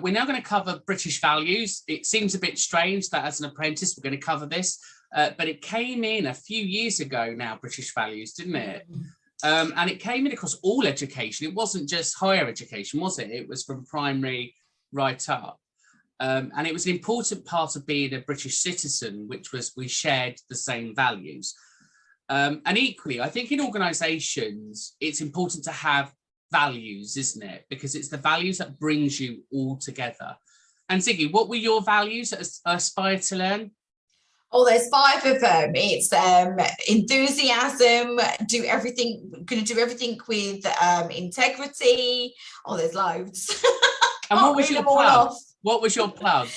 we're now going to cover British values. It seems a bit strange that as an apprentice we're going to cover this, but it came in a few years ago now, British values, didn't it? And it came in across all education. It wasn't just higher education, was it? It was from primary right up. And it was an important part of being a British citizen, which was we shared the same values. And equally, I think in organisations, it's important to have values, isn't it? Because it's the values that brings you all together. And Ziggy, what were your values at Aspire to Learn? Oh, there's 5 of them. It's enthusiasm, going to do everything with integrity. Oh, there's loads. And what was your plug? What was your plug?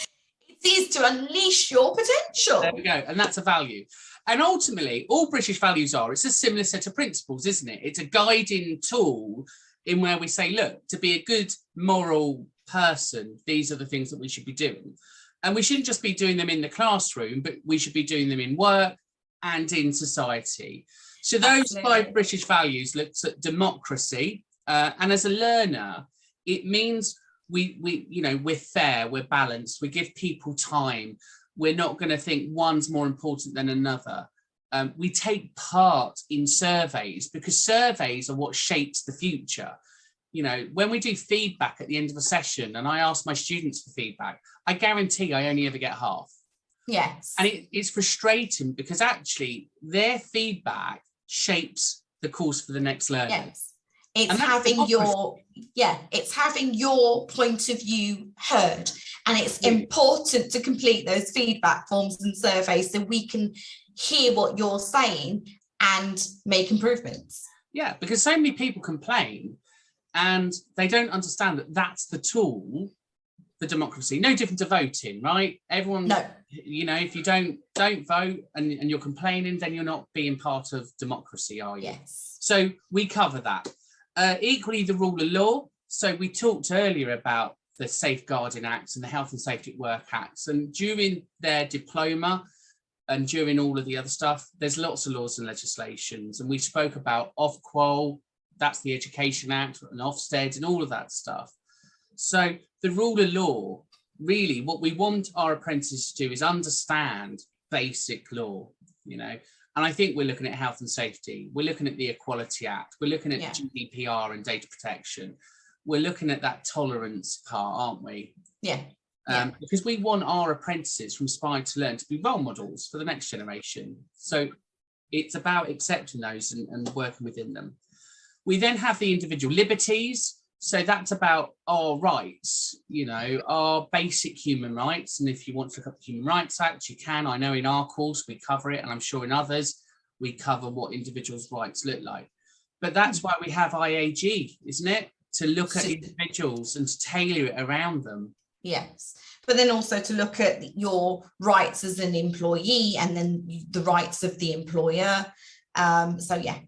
It is to unleash your potential. There we go. And that's a value. And ultimately, all British values it's a similar set of principles, isn't it? It's a guiding tool in where we say, look, to be a good moral person, these are the things that we should be doing. And we shouldn't just be doing them in the classroom, but we should be doing them in work and in society. So those 5 British values looks at democracy. And as a learner, it means we're fair, we're balanced, we give people time. We're not going to think one's more important than another. We take part in surveys because surveys are what shapes the future. You know, when we do feedback at the end of a session and I ask my students for feedback, I guarantee I only ever get half. Yes. And it's frustrating because actually their feedback shapes the course for the next learner. Yes. It's having your point of view heard. And it's important to complete those feedback forms and surveys so we can hear what you're saying and make improvements. Yeah, because so many people complain and they don't understand that that's the tool for democracy. No different to voting, right? Everyone, you know, if you don't vote and you're complaining, then you're not being part of democracy, are you? Yes. So we cover that. Equally, the rule of law. So we talked earlier about the Safeguarding Acts and the Health and Safety at Work Acts. And during their diploma and during all of the other stuff, there's lots of laws and legislations. And we spoke about Ofqual, that's the Education Act, and Ofsted and all of that stuff. So the rule of law, really what we want our apprentices to do is understand basic law, you know. And I think we're looking at health and safety. We're looking at the Equality Act. We're looking at GDPR and data protection. We're looking at that tolerance part, aren't we? Yeah. Because we want our apprentices from Aspire to Learn to be role models for the next generation. So it's about accepting those and working within them. We then have the individual liberties. So that's about our rights, you know, our basic human rights. And if you want to look up the Human Rights Act, you can. I know in our course we cover it, and I'm sure in others we cover what individuals' rights look like. But that's why we have IAG, isn't it? To look at individuals and to tailor it around them. Yes. But then also to look at your rights as an employee and then the rights of the employer. Yeah.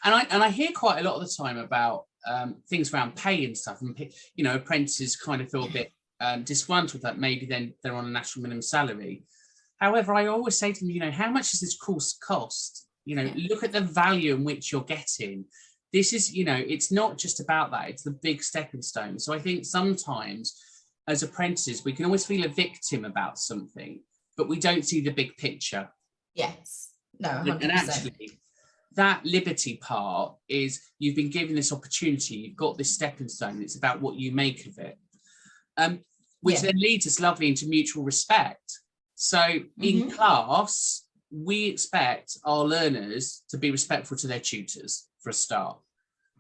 And I hear quite a lot of the time about things around pay and stuff, and you know, apprentices kind of feel a bit disgruntled that maybe then they're on a national minimum salary. However, I always say to them, you know, how much does this course cost? You know, look at the value in which you're getting. This is, you know, it's not just about that, it's the big stepping stone. So I think sometimes as apprentices we can always feel a victim about something, but we don't see the big picture. Yes. No, 100%. And actually that liberty part is you've been given this opportunity, you've got this stepping stone, it's about what you make of it, which then leads us lovely into mutual respect. So in class we expect our learners to be respectful to their tutors for a start.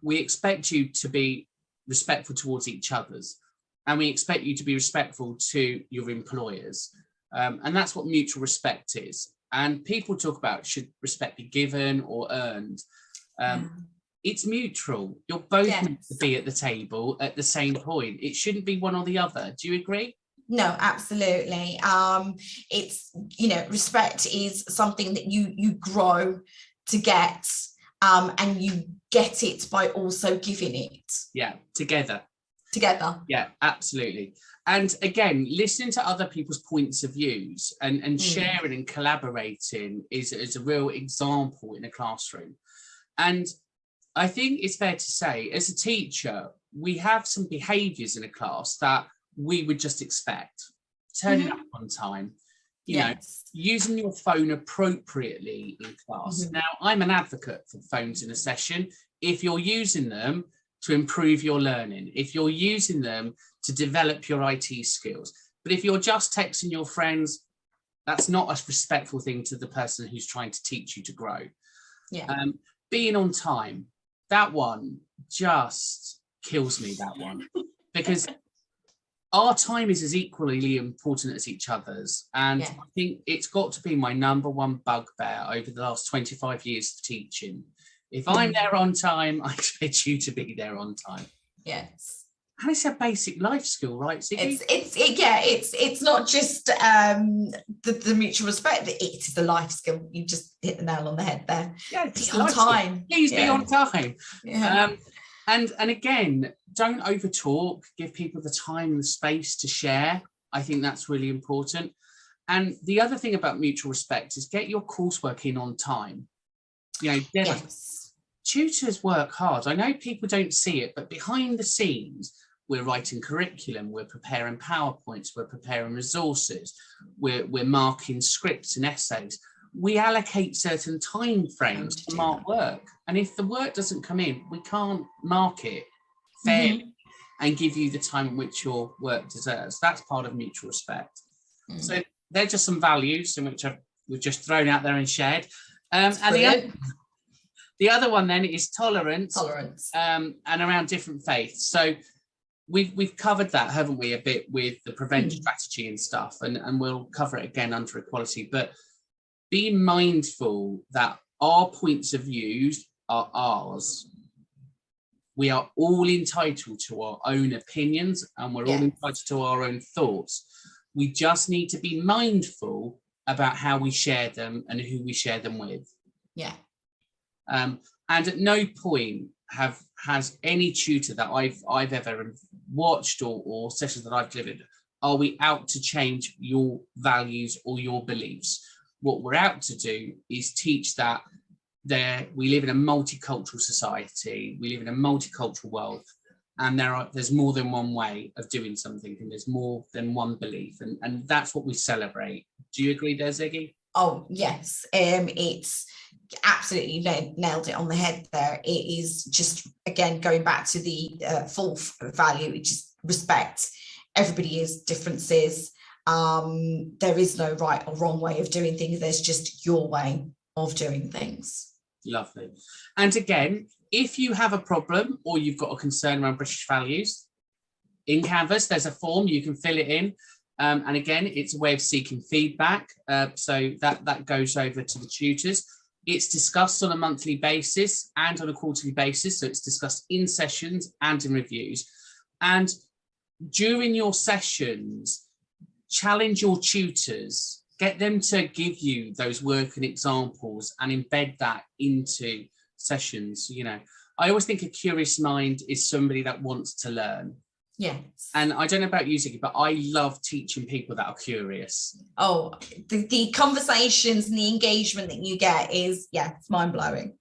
We expect you to be respectful towards each other's, and we expect you to be respectful to your employers, and that's what mutual respect is. And people talk about should respect be given or earned. It's mutual. You're both meant to be at the table at the same point. It shouldn't be one or the other. Do you agree? No, absolutely. It's, you know, respect is something that you grow to get, and you get it by also giving it. Yeah, together. Yeah, absolutely. And again, listening to other people's points of views and sharing and collaborating is a real example in a classroom. And I think it's fair to say, as a teacher, we have some behaviours in a class that we would just expect. Turning up on time, you know, using your phone appropriately in class. Now, I'm an advocate for phones in a session if you're using them to improve your learning, if you're using them to develop your IT skills. But if you're just texting your friends, that's not a respectful thing to the person who's trying to teach you to grow. Being on time, that one just kills me, that one, because our time is as equally important as each other's. And I think it's got to be my number one bugbear over the last 25 years of teaching. If I'm there on time, I expect you to be there on time. Yes. And it's a basic life skill, right, Ziggy? It's not just the mutual respect. It is the life skill. You just hit the nail on the head there. Yeah, be on time. Please be on time. Yeah. And again, don't over talk. Give people the time and the space to share. I think that's really important. And the other thing about mutual respect is get your coursework in on time. You know, tutors work hard. I know people don't see it, but behind the scenes, we're writing curriculum, we're preparing PowerPoints, we're preparing resources, we're marking scripts and essays. We allocate certain time frames to mark work. And if the work doesn't come in, we can't mark it fairly and give you the time in which your work deserves. That's part of mutual respect. So they're just some values in which we've just thrown out there and shared. And the other one then is tolerance. And around different faiths. So we've covered that, haven't we, a bit with the prevent strategy and stuff, and we'll cover it again under equality. But be mindful that our points of view are ours. We are all entitled to our own opinions, and we're all entitled to our own thoughts. We just need to be mindful about how we share them and who we share them with. And at no point has any tutor that I've ever watched or sessions that I've delivered, are we out to change your values or your beliefs? What we're out to do is teach that we live in a multicultural society, we live in a multicultural world, and there's more than one way of doing something, and there's more than one belief, and that's what we celebrate. Do you agree there, Ziggy? Oh, yes. It's absolutely nailed it on the head there. It is just, again, going back to the fourth value, which is respect. Everybody has differences. There is no right or wrong way of doing things. There's just your way of doing things. Lovely. And again, if you have a problem or you've got a concern around British values, in Canvas, there's a form, you can fill it in. And again, it's a way of seeking feedback. So that goes over to the tutors. It's discussed on a monthly basis and on a quarterly basis. So it's discussed in sessions and in reviews. And during your sessions, challenge your tutors, get them to give you those working examples and embed that into sessions. You know, I always think a curious mind is somebody that wants to learn. Yes. And I don't know about you, Ziggy, but I love teaching people that are curious. Oh, the conversations and the engagement that you get is, it's mind-blowing.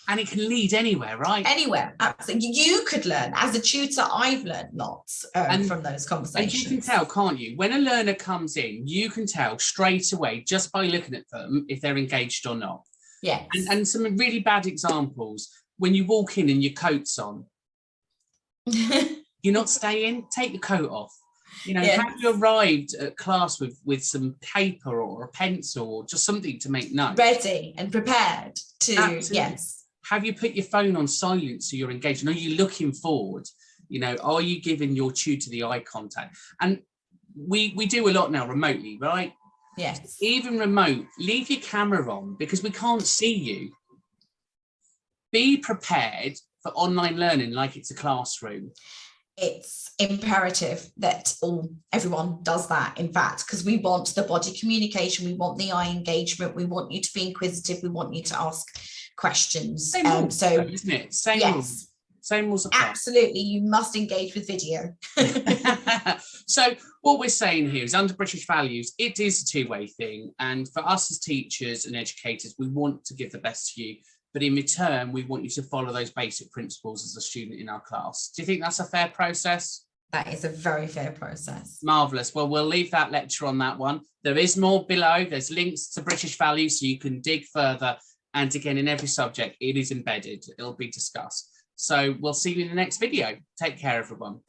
And it can lead anywhere, right? Anywhere, absolutely. You could learn. As a tutor, I've learned lots from those conversations. And you can tell, can't you? When a learner comes in, you can tell straight away, just by looking at them, if they're engaged or not. Yes. And some really bad examples, when you walk in and your coat's on. You're not staying, take your coat off. You know, have you arrived at class with some paper or a pencil or just something to make notes? Ready and prepared to, Absolutely. Have you put your phone on silent so you're engaged? And are you looking forward? You know, are you giving your tutor the eye contact? And we do a lot now remotely, right? Yes. Even remote, leave your camera on because we can't see you. Be prepared for online learning like it's a classroom. It's imperative that everyone does that, in fact, because we want the body communication, we want the eye engagement, we want you to be inquisitive, we want you to ask questions. Same rules, isn't it? Same rules apply. Absolutely, you must engage with video. So what we're saying here is under British values, it is a two-way thing. And for us as teachers and educators, we want to give the best to you. But in return, we want you to follow those basic principles as a student in our class. Do you think that's a fair process? That is a very fair process. Marvellous. Well, we'll leave that lecture on that one. There is more below. There's links to British values so you can dig further. And again, in every subject, it is embedded. It'll be discussed. So we'll see you in the next video. Take care, everyone.